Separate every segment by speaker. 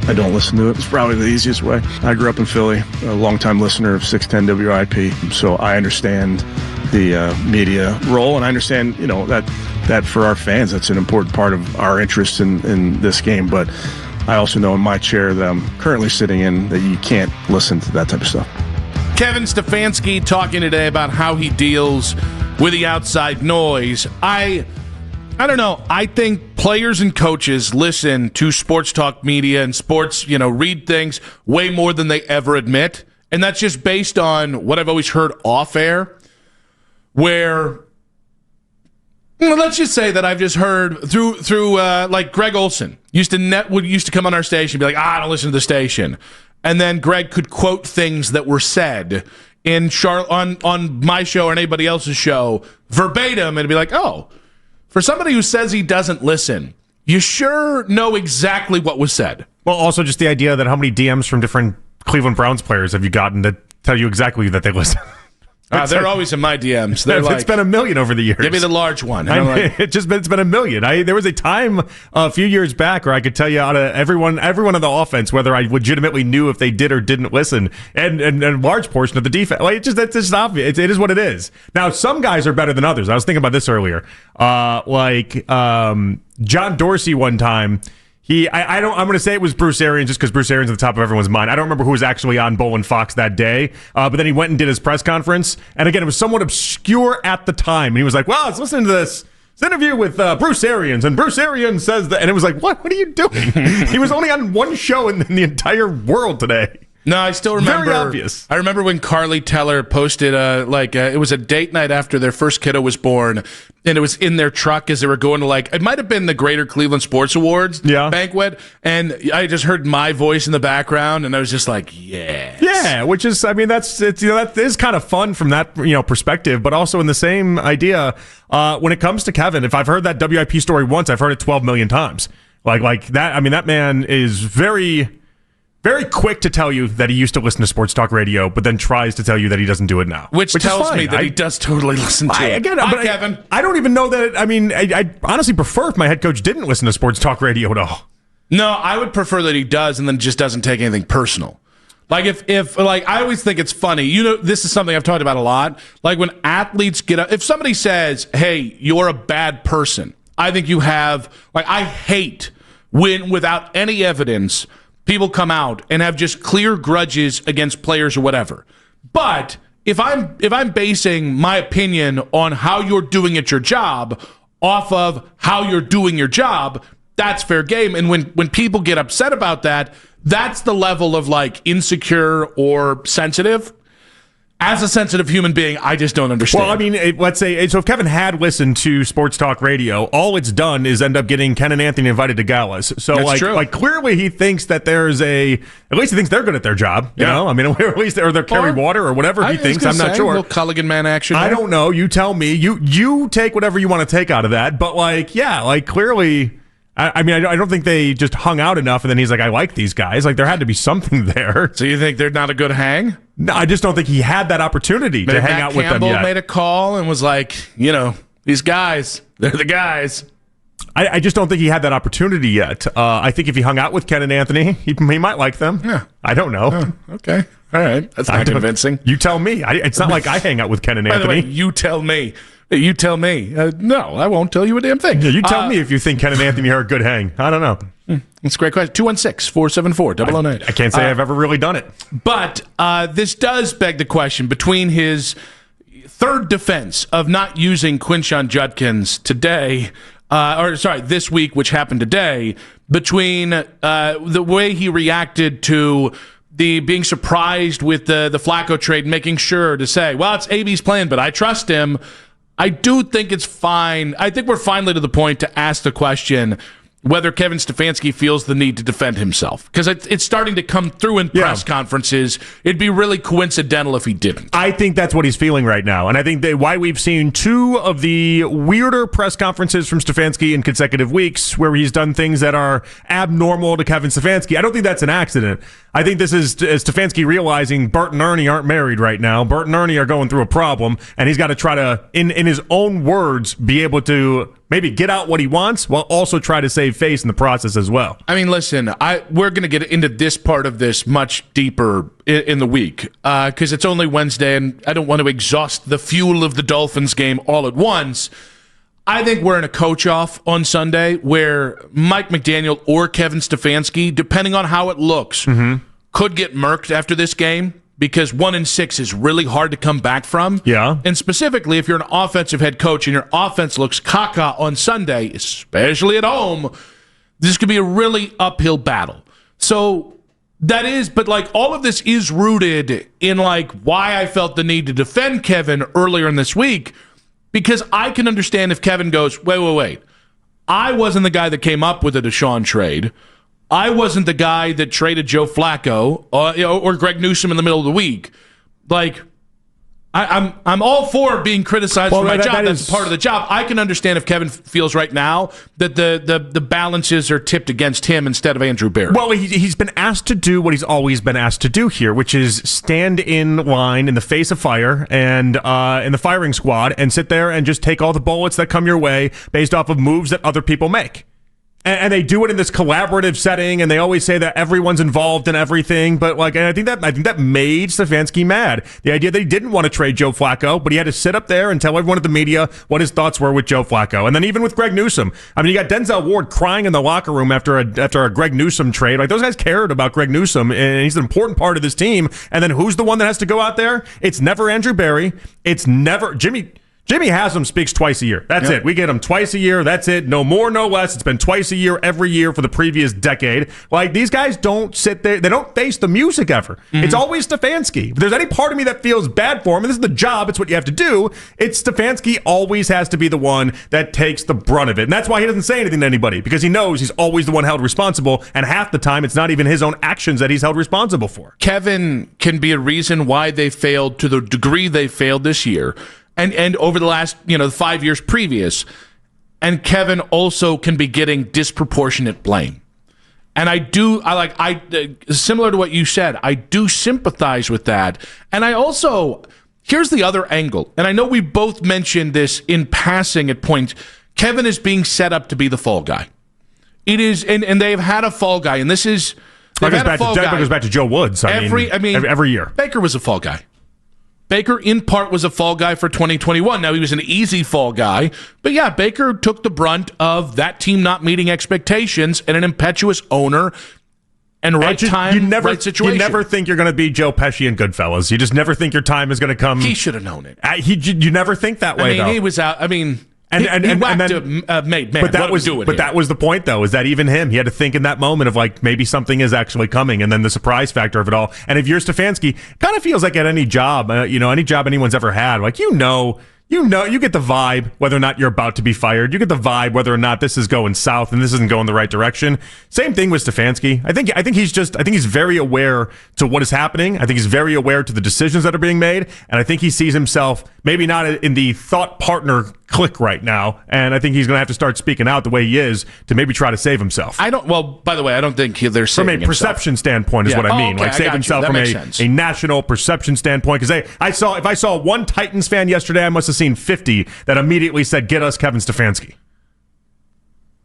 Speaker 1: I don't listen to it. It's probably the easiest way. I grew up in Philly, a longtime listener of 610 WIP, so I understand the media role, and I understand, that for our fans, that's an important part of our interest in this game. But I also know in my chair that I'm currently sitting in that you can't listen to that type of stuff.
Speaker 2: Kevin Stefanski talking today about how he deals with the outside noise. I don't know. I think players and coaches listen to sports talk media and sports, read things way more than they ever admit. And that's just based on what I've always heard off air, where let's just say that I've just heard through like Greg Olson used to come on our station and be like, I don't listen to the station. And then Greg could quote things that were said on my show or anybody else's show verbatim and be like, oh, for somebody who says he doesn't listen, you sure know exactly what was said.
Speaker 3: Well, also just the idea that how many DMs from different Cleveland Browns players have you gotten that tell you exactly that they listen?
Speaker 2: They're always in my DMs.
Speaker 3: It's been a million over the years.
Speaker 2: Give me the large one.
Speaker 3: It's been a million. There was a time a few years back where I could tell you out of everyone on the offense whether I legitimately knew if they did or didn't listen, and a large portion of the defense. Like it's just obvious. It is what it is. Now some guys are better than others. I was thinking about this earlier. John Dorsey one time. I'm going to say it was Bruce Arians just because Bruce Arians at the top of everyone's mind. I don't remember who was actually on Bull and Fox that day, but then he went and did his press conference. And again, it was somewhat obscure at the time. And he was like, well, let's listen to this interview with Bruce Arians. And Bruce Arians says that. And it was like, what are you doing? He was only on one show in the entire world today.
Speaker 2: No, I still remember.
Speaker 3: Very obvious.
Speaker 2: I remember when Carly Teller posted it was a date night after their first kiddo was born, and it was in their truck as they were going to it might have been the Greater Cleveland Sports Awards banquet, and I just heard my voice in the background, and I was just like, yes.
Speaker 3: Yeah, which is, that is kind of fun from that perspective, but also in the same idea when it comes to Kevin. If I've heard that WIP story once, I've heard it 12 million times. Like that. That man is very, very quick to tell you that he used to listen to sports talk radio, but then tries to tell you that he doesn't do it now.
Speaker 2: Which tells me that he does totally listen to it.
Speaker 3: Again,
Speaker 2: Kevin.
Speaker 3: I don't even know that. I honestly prefer if my head coach didn't listen to sports talk radio at all.
Speaker 2: No, I would prefer that he does and then just doesn't take anything personal. Like if I always think it's funny. This is something I've talked about a lot. Like when athletes get up, if somebody says, "Hey, you're a bad person," I think you have. I hate when without any evidence people come out and have just clear grudges against players or whatever. But if I'm basing my opinion on how you're doing at your job off of how you're doing your job, that's fair game. And when people get upset about that, that's the level of insecure or sensitive. As a sensitive human being, I just don't understand.
Speaker 3: Well, let's say, so if Kevin had listened to sports talk radio, all it's done is end up getting Ken and Anthony invited to galas. So,
Speaker 2: that's true.
Speaker 3: Clearly he thinks that at least he thinks they're good at their job, you know? At least they're carry water or whatever he thinks. I'm not sure.
Speaker 2: A little Culligan man action.
Speaker 3: I don't know. You tell me. You take whatever you want to take out of that. But, clearly, I don't think they just hung out enough, and then he's like, I like these guys. There had to be something there.
Speaker 2: So you think they're not a good hang?
Speaker 3: No, I just don't think he had that opportunity to hang out with them yet.
Speaker 2: Campbell made a call and was like, these guys, they're the guys.
Speaker 3: I just don't think he had that opportunity yet. I think if he hung out with Ken and Anthony, he might like them.
Speaker 2: Yeah.
Speaker 3: I don't know.
Speaker 2: Oh, okay. All right. That's not convincing.
Speaker 3: You tell me. It's not like I hang out with Ken and Anthony.
Speaker 2: By the way, you tell me. You tell me. No, I won't tell you a damn thing.
Speaker 3: Yeah, you tell me if you think Ken and Anthony are a good hang. I don't know.
Speaker 2: That's a great question. 216-474-0009.
Speaker 3: I can't say I've ever really done it.
Speaker 2: But this does beg the question between his third defense of not using Quinshon Judkins today, this week, which happened today, between the way he reacted to the being surprised with the Flacco trade, making sure to say, well, it's AB's plan, but I trust him. I do think it's fine. I think we're finally to the point to ask the question whether Kevin Stefanski feels the need to defend himself. Because it's starting to come through in press conferences. It'd be really coincidental if he didn't.
Speaker 3: I think that's what he's feeling right now. And I think why we've seen two of the weirder press conferences from Stefanski in consecutive weeks where he's done things that are abnormal to Kevin Stefanski. I don't think that's an accident. I think this is Stefanski realizing Bert and Ernie aren't married right now. Bert and Ernie are going through a problem, and he's got to try to, in his own words, be able to maybe get out what he wants while also try to save face in the process as well.
Speaker 2: I mean, listen, we're going to get into this part of this much deeper in the week because it's only Wednesday, and I don't want to exhaust the fuel of the Dolphins game all at once. I think we're in a coach-off on Sunday where Mike McDaniel or Kevin Stefanski, depending on how it looks, could get murked after this game because 1-6 is really hard to come back from.
Speaker 3: Yeah.
Speaker 2: And specifically, if you're an offensive head coach and your offense looks caca on Sunday, especially at home, this could be a really uphill battle. So that is, but like all of this is rooted in like why I felt the need to defend Kevin earlier in this week. Because I can understand if Kevin goes, wait. I wasn't the guy that came up with a Deshaun trade. I wasn't the guy that traded Joe Flacco or Greg Newsome in the middle of the week. Like, I'm all for being criticized for my job. That's part of the job. I can understand if Kevin feels right now that the balances are tipped against him instead of Andrew Berry.
Speaker 3: Well, he's been asked to do what he's always been asked to do here, which is stand in line in the face of fire and in the firing squad and sit there and just take all the bullets that come your way based off of moves that other people make. And they do it in this collaborative setting, and they always say that everyone's involved in everything. But like, and I think that made Stefanski mad. The idea that he didn't want to trade Joe Flacco, but he had to sit up there and tell everyone at the media what his thoughts were with Joe Flacco. And then even with Greg Newsome, I mean, you got Denzel Ward crying in the locker room after a Greg Newsome trade. Like those guys cared about Greg Newsome, and he's an important part of this team. And then who's the one that has to go out there? It's never Andrew Berry. It's never Jimmy Haslam speaks twice a year. That's it. We get him twice a year. That's it. No more, no less. It's been twice a year every year for the previous decade. Like, these guys don't sit there. They don't face the music ever. Mm-hmm. It's always Stefanski. If there's any part of me that feels bad for him, and this is the job, it's what you have to do, it's Stefanski always has to be the one that takes the brunt of it. And that's why he doesn't say anything to anybody, because he knows he's always the one held responsible, and half the time it's not even his own actions that he's held responsible for.
Speaker 2: Kevin can be a reason why they failed to the degree they failed this year. And over the last, 5 years previous. And Kevin also can be getting disproportionate blame. And similar to what you said, I do sympathize with that. And I also, here's the other angle. And I know we both mentioned this in passing at points. Kevin is being set up to be the fall guy. It is, and they've had a fall guy. And this is,
Speaker 3: that goes back to Joe Woods. Every year.
Speaker 2: Baker was a fall guy. Baker, in part, was a fall guy for 2021. Now, he was an easy fall guy. But, yeah, Baker took the brunt of that team not meeting expectations and an impetuous owner and right situation.
Speaker 3: You never think you're going to be Joe Pesci in Goodfellas. You just never think your time is going to come.
Speaker 2: He should have known it.
Speaker 3: You never think that way, though.
Speaker 2: He was out. He whacked a made man.
Speaker 3: But that was the point, though, is that even him, he had to think in that moment of like maybe something is actually coming, and then the surprise factor of it all. And if you're Stefanski, kind of feels like at any job, any job anyone's ever had, like you get the vibe whether or not you're about to be fired. You get the vibe whether or not this is going south and this isn't going the right direction. Same thing with Stefanski. I think he's very aware to what is happening. I think he's very aware to the decisions that are being made, and I think he sees himself maybe not in the thought partner click right now, and I think he's going to have to start speaking out the way he is to maybe try to save himself.
Speaker 2: By the way, I don't think they're saving
Speaker 3: from a perception standpoint is what I mean.
Speaker 2: Okay,
Speaker 3: like save himself from a national perception standpoint. Because if I saw one Titans fan yesterday, I must have seen 50 that immediately said, "Get us Kevin Stefanski."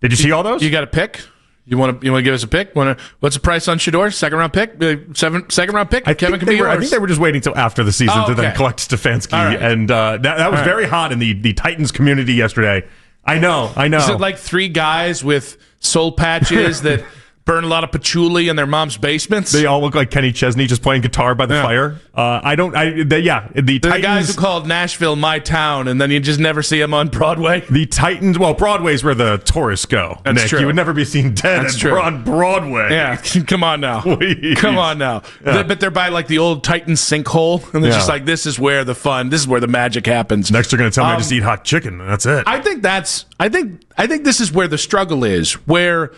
Speaker 3: Did you see all those?
Speaker 2: You got a pick? You want to give us a pick? What's the price on Shedeur? Second round pick? Second round pick? Kevin can be yours.
Speaker 3: I think they were just waiting till after the season to then collect Stefanski. Right. And that was very hot in the Titans community yesterday. I know.
Speaker 2: Is it like three guys with soul patches that burn a lot of patchouli in their mom's basements?
Speaker 3: They all look like Kenny Chesney just playing guitar by the fire. The Titans,
Speaker 2: guys who called Nashville my town, and then you just never see them on Broadway.
Speaker 3: The Titans, Broadway's where the tourists go.
Speaker 2: That's
Speaker 3: Nick.
Speaker 2: true.
Speaker 3: You would never be seen dead on Broadway.
Speaker 2: Yeah, come on now.
Speaker 3: Please.
Speaker 2: Come on now. Yeah. But they're by like the old Titan sinkhole, and they're just like, this is where the magic happens.
Speaker 3: Next, they're going to tell me I just eat hot chicken, and that's it.
Speaker 2: I think this is where the struggle is, where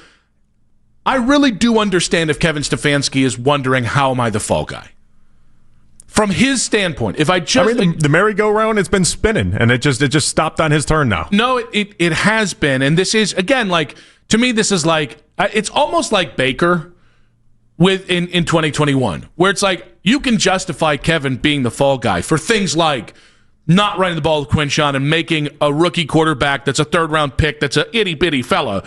Speaker 2: I really do understand if Kevin Stefanski is wondering, how am I the fall guy? From his standpoint,
Speaker 3: the merry-go-round, it's been spinning, and it just stopped on his turn now.
Speaker 2: No, it has been, and this is, again, like, to me, this is like, it's almost like Baker in 2021, where it's like, you can justify Kevin being the fall guy for things like not running the ball with Quinshon and making a rookie quarterback that's a third-round pick, that's a itty-bitty fella,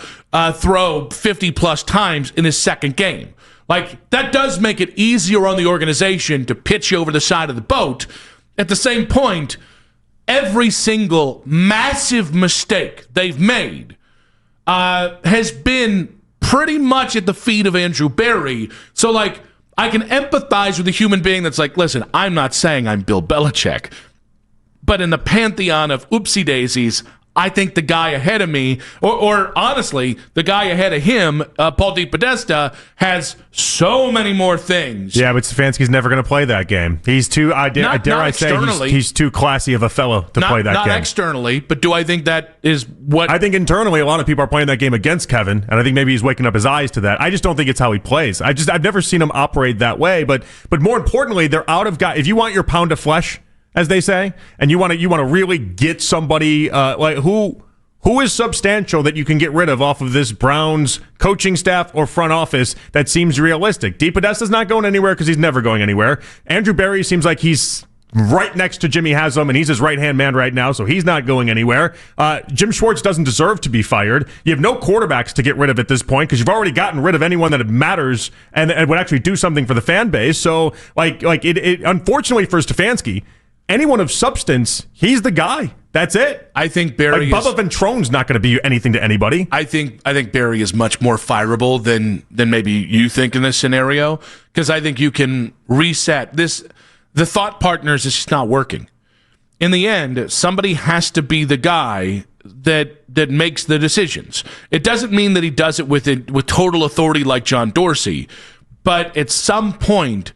Speaker 2: throw 50-plus times in his second game. Like, that does make it easier on the organization to pitch you over the side of the boat. At the same point, every single massive mistake they've made has been pretty much at the feet of Andrew Berry. So, like, I can empathize with a human being that's like, listen, I'm not saying I'm Bill Belichick, but in the pantheon of oopsie daisies, I think the guy ahead of me, or honestly, the guy ahead of him, Paul DePodesta, has so many more things.
Speaker 3: Yeah, but Stefanski's never going to play that game. He's too, he's too classy of a fellow to play that game.
Speaker 2: Not externally, but do I think that is what...
Speaker 3: I think internally, a lot of people are playing that game against Kevin, and I think maybe he's waking up his eyes to that. I just don't think it's how he plays. I've never seen him operate that way, but more importantly, they're out of guys. If you want your pound of flesh, as they say, and you want to really get somebody like who is substantial that you can get rid of off of this Browns coaching staff or front office that seems realistic. DePodesta's not going anywhere because he's never going anywhere. Andrew Berry seems like he's right next to Jimmy Haslam, and he's his right-hand man right now, so he's not going anywhere. Jim Schwartz doesn't deserve to be fired. You have no quarterbacks to get rid of at this point because you've already gotten rid of anyone that matters and would actually do something for the fan base. So, it unfortunately for Stefanski, anyone of substance, he's the guy. That's it.
Speaker 2: I think Barry
Speaker 3: Bubba Ventrone's not going to be anything to anybody.
Speaker 2: I think Barry is much more fireable than maybe you think in this scenario, because I think you can reset this. The thought partners is just not working. In the end, somebody has to be the guy that makes the decisions. It doesn't mean that he does it with total authority like John Dorsey, but at some point,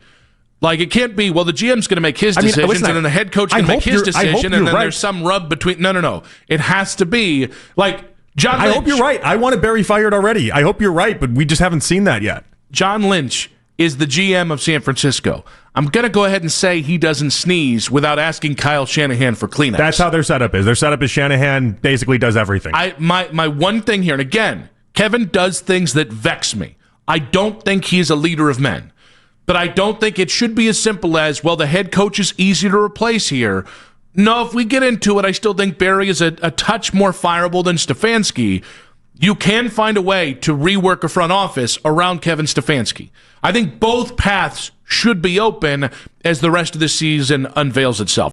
Speaker 2: like, it can't be, well, the GM's going to make his decisions, and then the head coach can make his decision, and then there's some rub between. No. It has to be, like, John Lynch.
Speaker 3: I hope you're right. I wanted Barry fired already. I hope you're right, but we just haven't seen that yet.
Speaker 2: John Lynch is the GM of San Francisco. I'm going to go ahead and say he doesn't sneeze without asking Kyle Shanahan for Kleenex.
Speaker 3: That's how their setup is. Their setup is Shanahan basically does everything.
Speaker 2: My one thing here, and again, Kevin does things that vex me. I don't think he's a leader of men. But I don't think it should be as simple as, well, the head coach is easy to replace here. No, if we get into it, I still think Barry is a touch more fireable than Stefanski. You can find a way to rework a front office around Kevin Stefanski. I think both paths should be open as the rest of the season unveils itself.